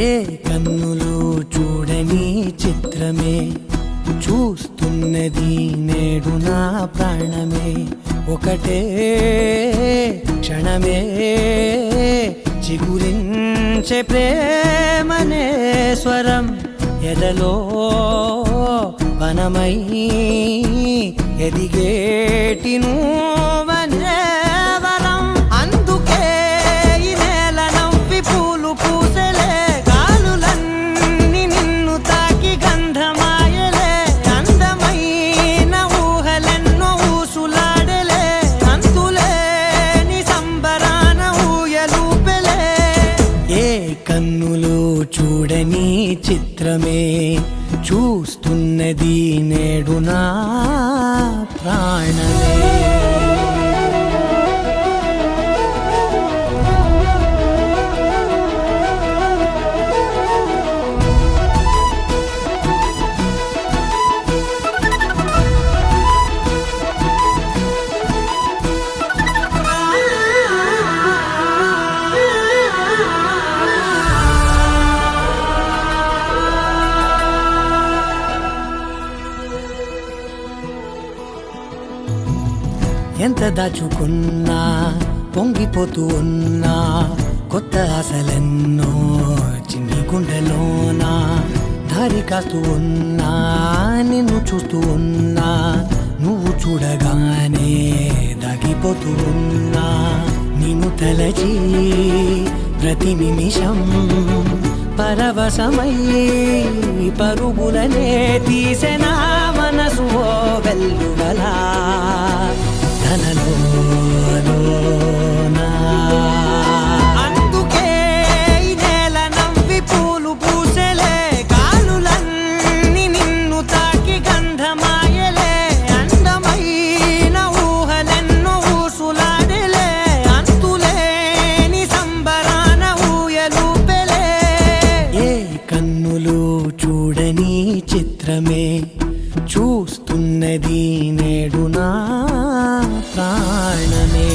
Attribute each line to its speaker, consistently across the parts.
Speaker 1: ఏ కన్నులు చూడని చిత్రమే చూస్తున్నది నేడు నా ప్రాణమే ఒకటే క్షణమే చిగురించే ప్రేమనే స్వరం ఎదలో వనమై ఎదిగేటి నువ్వనే వరం అందుకే ఈ నేల నవ్వి పూలు పూసలే గాలులన్నీ నిన్ను తాకి గంధమాయలే అందమైన ఊహలెన్నో ఊసులాడలే అంతులేని సంబరాన ఊయలూపెలే ఏ కన్నులు చూడని చిత్రమే చూస్తున్నది నేడు నా ప్రాణమే ఎంత దాచుకున్నా పొంగిపోతూ ఉన్నా కొత్త ఆశలెన్నో చిన్ని గుండెలోనా దారి కాస్తూ ఉన్నా నిన్ను చూస్తూ ఉన్నా నువ్వు చూడగానే దాగిపోతూ ఉన్నా నిన్ను తలచి ప్రతి నిమిషం పరవశమై పరుగులనే తీసెనా మనసు ఓ వెల్లువలా అందుకే ఈ నేల నవ్వి పూలు పూసలే గాలులన్నీ నిన్ను తాకి గంధమాయలే అందమైన ఊహలెన్నో ఊసులాడలే అంతులేని సంబరాన ఊయలూపెలే ఏ కన్నులు చూడని చిత్రమే చూస్తున్నది నేడు నా ప్రాణమే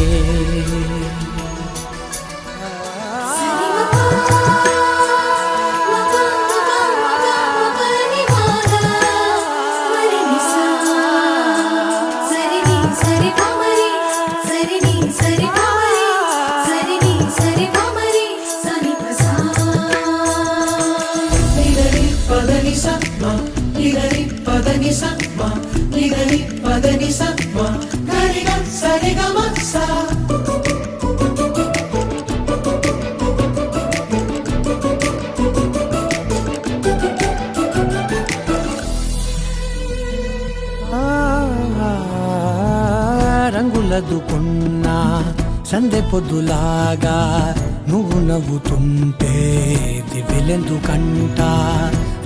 Speaker 1: రంగులదుకున్నా సందె పొద్దులాగా నువ్వు నవ్వుతుంటే దివ్వెలెందుకంట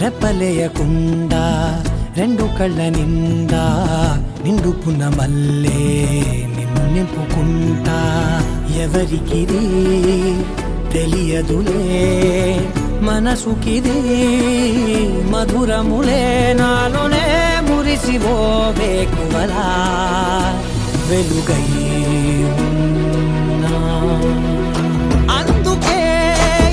Speaker 1: రెప్పలేయకుండా రెండు కళ్ళ నిండా నిండుకున్న మల్లే నిన్ను నింపుకుంటా ఎవరికిది తెలియదులే మనసుకిది మధురములే నాలోనే మురిసివో వేకువలా వెలుగై ఉన్నా అందుకే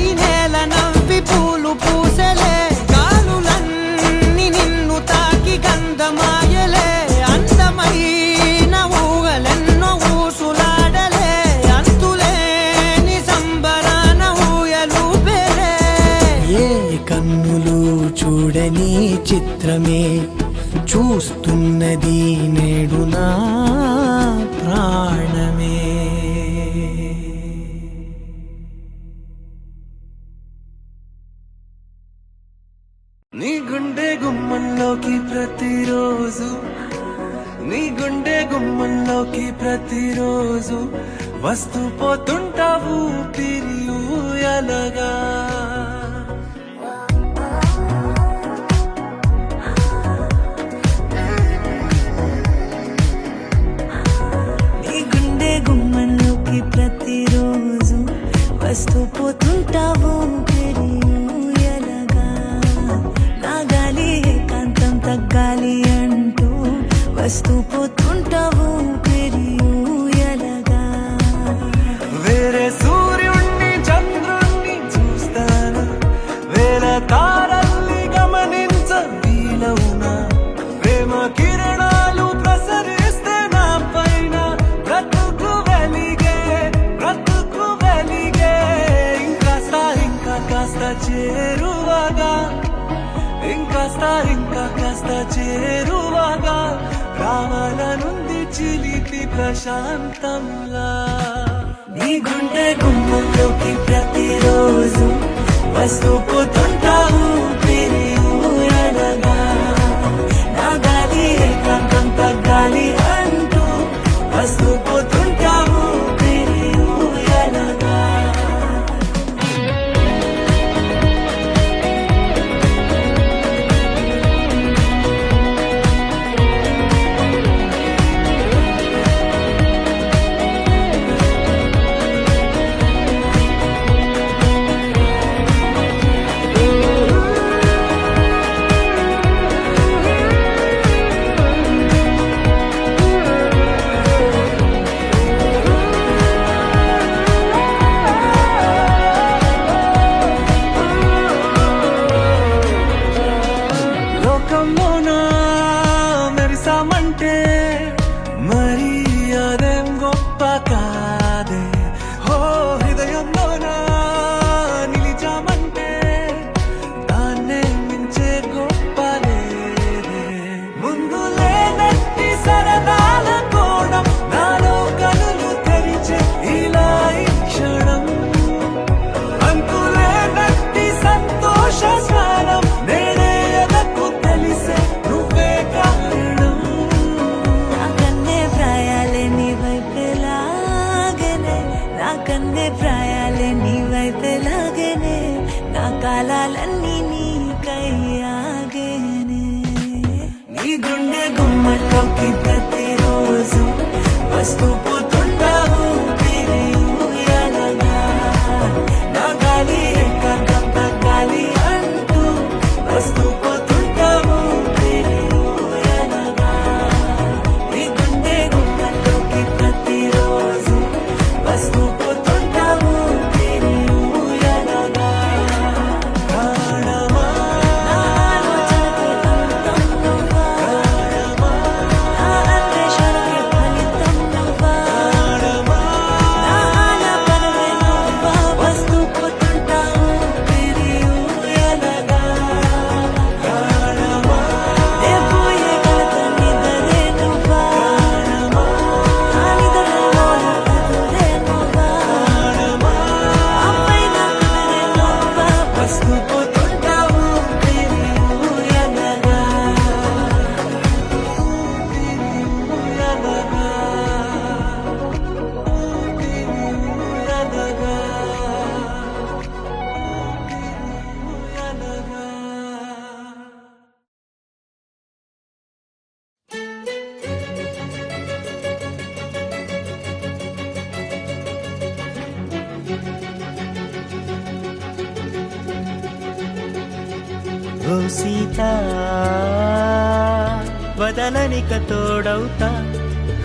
Speaker 1: ఈ నేల నవ్వి పూలు పూసలే గాలులన్నీ నిన్ను తాకి గంధమాయలే అందమైన ఊహలెన్నో ఊసులాడలే అంతులేని సంబరాన ఊయలూపెలే ఏ కన్నులు చూడని చిత్రమే చూస్తున్నది నేడు నా ప్రాణమే
Speaker 2: నీ గుండె గుమ్మంలోకి ప్రతిరోజు నీ గుండె గుమ్మంలోకి ప్రతిరోజు వస్తూ పోతుంటావు పిరియలగా
Speaker 3: గుమ్మంలోకి ప్రతిరోజు వస్తూ పోతుంటావు పెరియలగా నా గాలి ఏకాంతం తగ్గాలి అంటూ వస్తూ పోతుంటావు పెరియలగా
Speaker 2: వేరే సూర్యుణ్ణి చంద్రుణ్ణి చూస్తాను చేరువగా ఇంకాస్త ఇంకా కాస్త చేరువగా రావాలనుంది చిలిపి ప్రశాంతంలా నీ గుండె గుమ్మంలోకి ప్రతిరోజు వస్తూ పోతుంటావు ఊయనగా నా గాలి ఏకాంతం తగ్గాలి అంటూ వస్తూ పోతుంటావు ఊయనగా లోకంలోనా మెరిసామంటే మరి అదేం గొప్ప కాదే హో హృదయంలోనా నిలిచామంటే దాన్నే మించే గొప్ప లేదే ముందు లేనట్టి సరదాల కూడా నాలో కనులు తెరిచే ఇలా ఈ క్షణం అంతులేనట్టి సంతోష స్నానం నేనే ఎదకు తెలిసే నువ్వే కారణం
Speaker 3: నాకన్నే ప్రాయాలే నీ వైపే లాగనే నాకన్నే ప్రాయాలే నీ వైపే లాగనే నా కాలాలన్నీ నీకై ఆగేనే నీ గుండె గుమ్మట్లోకి ప్రతిరోజు వస్తూ పోతుంటావు ఊయనగా నా గాలి ఏకాంతం తగ్గాలి అంటూ వస్తూ పోతుంటావు ఊయనగా నీ గుండె గుమ్మట్లోకి ప్రతిరోజు వస్తూ పోతుంటావు ఊయనగా
Speaker 2: ప్రాణమా
Speaker 3: నా ఆలోచనకి అంతం నువ్వా నా అన్వేషణకి ఫలితం నువ్వా
Speaker 2: ప్రాణమా
Speaker 3: నా ఆలాపనలే నువ్వా వస్తూ పోతుంటావు ఊయనగా
Speaker 2: ప్రాణమా
Speaker 3: నే పోయే కలత నిదరే నువ్వా నా నిదరలో కదులే నువ్వా అప్పై నా కదరే నువ్వా
Speaker 2: వస్తూ పోతుంటావు
Speaker 3: ఊయనగా
Speaker 1: ఓ సీత వదలనిక తోడవుతా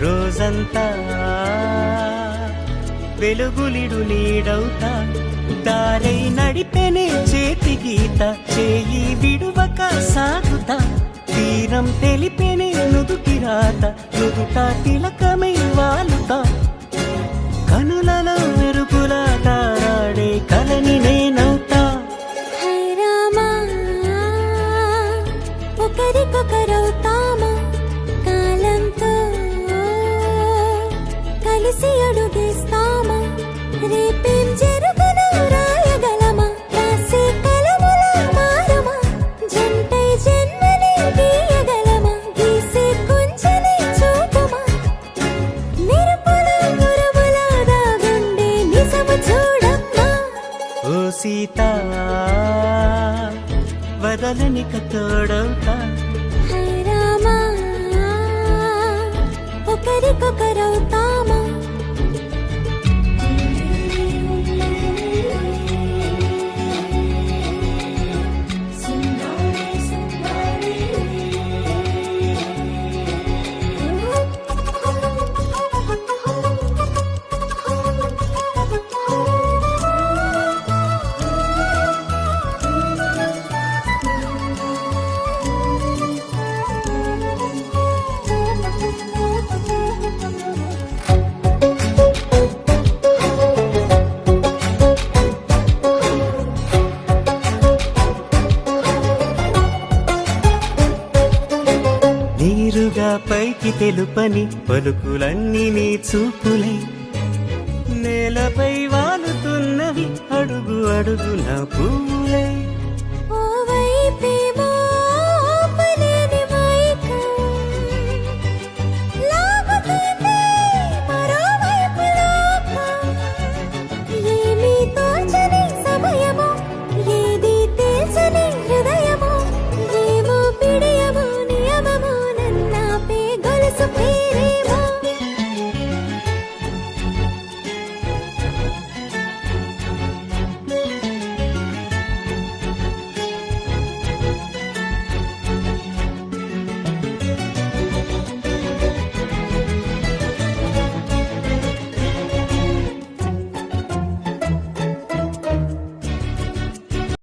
Speaker 1: రోజంతా వెలుగులిడు నీడవుతా దారై నడిపెనే చేతి గీత చేయి విడువక సాగుతా తీరం తెలిపెనే నుదుటి రాత నుదుట తిలకమై వాలుతా కనులలో మెరుపులా తారాడే కలని నేనవుతా
Speaker 3: హై రామా ఒకరికొకరవుతామా కాలంతో కలిసి అడుగేస్తామా రేపేం జరుగునో రాయగలమా రాసే కలముల మారమా జంటై జన్మని గీయగలమా గీసే కొంచెనే చూపమా మెరుపుల మురముల దాగుండే నిజము చూడమ్మా
Speaker 1: ఓ సీత వదలనిక తోడవుతా
Speaker 3: హై రామా ఒకరికొకరవుతామా
Speaker 1: తెలుపని పలుకులన్నీ నీ చూపులై నేలపై వాలుతున్నవి అడుగు అడుగున పువ్వులై